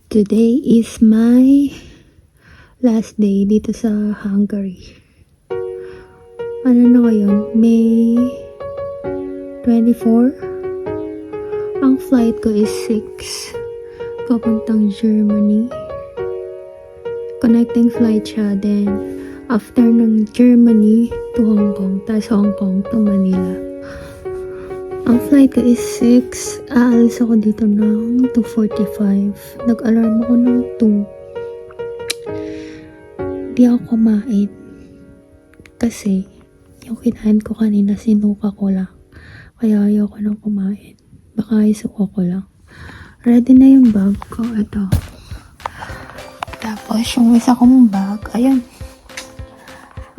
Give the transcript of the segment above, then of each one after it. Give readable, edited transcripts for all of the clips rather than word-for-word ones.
Today is my last day dito sa Hungary. Ano na ngayon? May 24. Ang flight ko is 6. Papuntang Germany. Connecting flight siya. Then, after ng Germany to Hong Kong. Tapos Hong Kong to Manila. Ang flight ko is 6. Aalis ako dito ng 2:45. Nag-alarm ako ng 2. Di ako kumain. Kasi, yung kinain ko kanina, sinuka ko lang. Kaya ayoko nang kumain. Baka isuko ko lang. Ready na yung bag ko. Ito. Tapos, yung isa kong bag, ayun.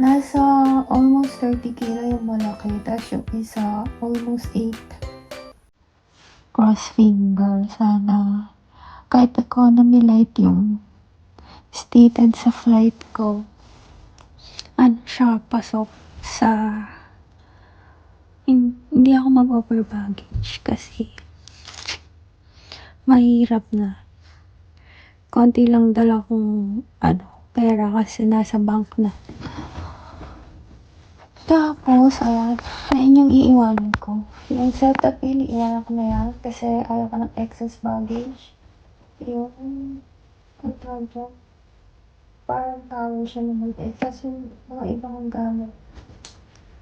Nasa almost 30 kilo yung malaki. Tapos yung isa, almost 8. Cross finger. Sana kahit economy light yung stated sa flight ko. Ano siya, pasok sa hindi ako mag-over baggage kasi mahirap na. Konti lang dala kong pera kasi nasa bank na. Tapos, ayan yung iiwanan ko. Yung setup iiwanan ko na yan kasi ayaw ko ng excess baggage. Yung parang tawag siya naman tapos yung mga ibang gamit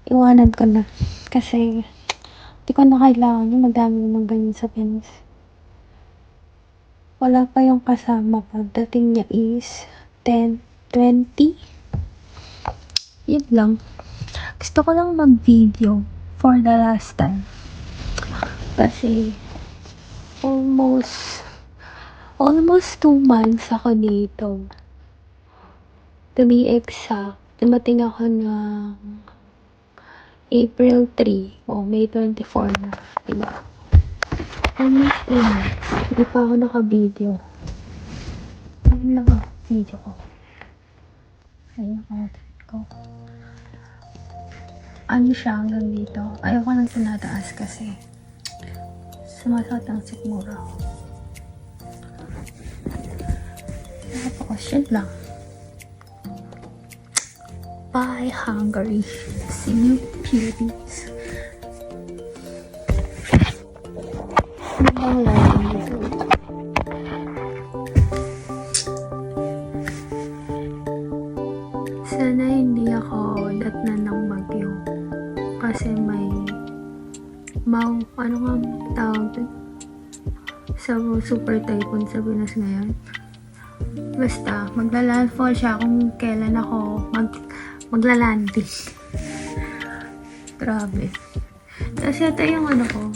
iwanan ko na kasi di ko na kailangan yung madami ng ganyan sa Pinas. Wala pa yung kasama. Pagdating niya is 10:20. Yun lang. Gusto ko lang mag-video for the last time. Kasi almost 2 months ako dito. To be exact, dumating ako ng April 3 o May 24 na. Diba? Almost 3 months. Hindi pa ako naka-video. Ayun lang ang video ko. Ayun ang outfit ko. Ano siya hanggang dito? Ayoko nang tinataas kasi sumasot ang sikmura. Tapos yun lang. Bye Hungary. See you beauties. Ano lang dito? Sana hindi ako datnan ng bagyo. Kasi may ano nga tawag sa super typhoon sa Pinas ngayon. Basta, magla-landfall siya kung kailan ako magla-landing. Grabe. Tapos ito yung ko.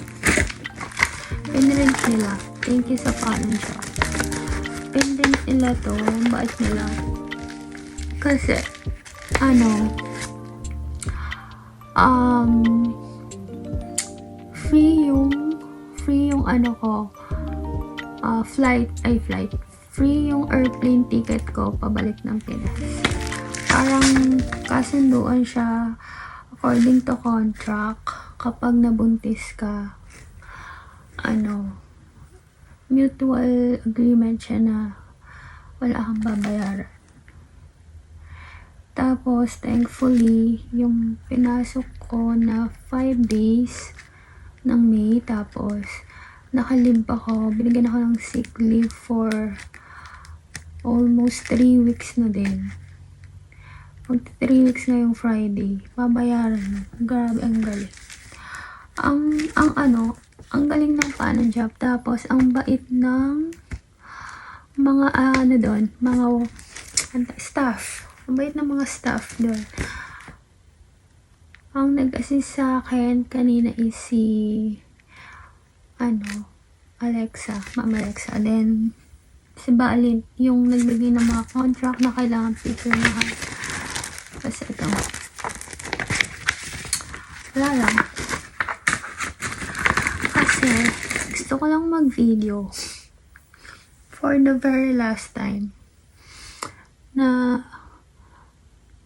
Pendant nila. Thank you sa panon siya. Pendant nila to. Bait nila. Kasi, free yung flight. Free yung airplane ticket ko pabalik ng Pinas. Parang kasunduan siya according to contract kapag nabuntis ka. Mutual agreement siya na wala kang babayaran. Tapos, thankfully, yung pinasok ko na 5 days ng May, tapos nakalib ako, binigyan ako ng sick leave for almost 3 weeks na din. Mag 3 weeks na yung Friday, babayaran. Grabe, ang galing. Ang galing ng paano job. Tapos, ang bait ng mga mga staff. Ang bait ng mga staff doon. Ang nag-assist sa akin kanina is si Alexa, Ma'am Alexa. Then, si Baalin, yung nagbigay ng mga contract na kailangan picture lahat. Kasi ito. Wala lang. Kasi, gusto ko lang mag-video for the very last time na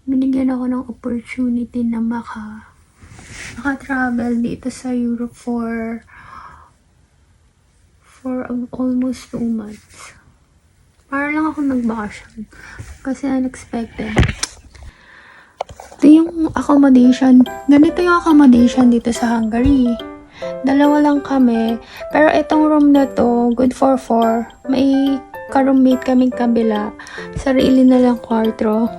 binigyan ako ng opportunity na maka-travel dito sa Europe for almost 2 months. Para lang ako nagbakasyon. Kasi unexpected. Ito yung accommodation. Ganito yung accommodation dito sa Hungary. Dalawa lang kami. Pero itong room na to, good for 4. May ka-roommate kaming kabila. Sarili na lang kwarto.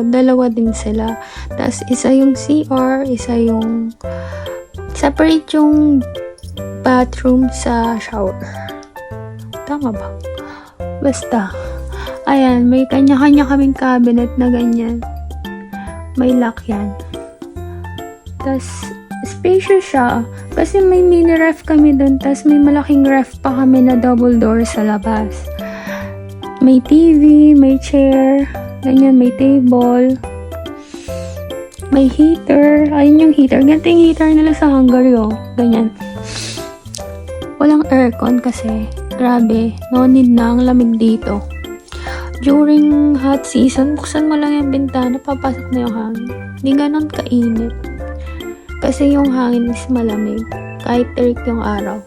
Dalawa din sila. Tapos isa yung CR, isa yung separate yung bathroom sa shower. Tama ba? Basta. Ayan, may kanya-kanya kaming cabinet na ganyan. May lock yan. Tapos, spacious siya. Kasi may mini ref kami dun. Tapos, may malaking ref pa kami na double door sa labas. May TV, may chair. Ganyan, may table. May heater. Ayun yung heater. Ganito yung heater nila sa Hungary, oh. Ganyan. Walang aircon kasi. Grabe. No need na. Ang lamig dito. During hot season, buksan mo lang yung bintana, papasok na yung hangin. Hindi ganon kainit. Kasi yung hangin is malamig. Kahit terik yung araw.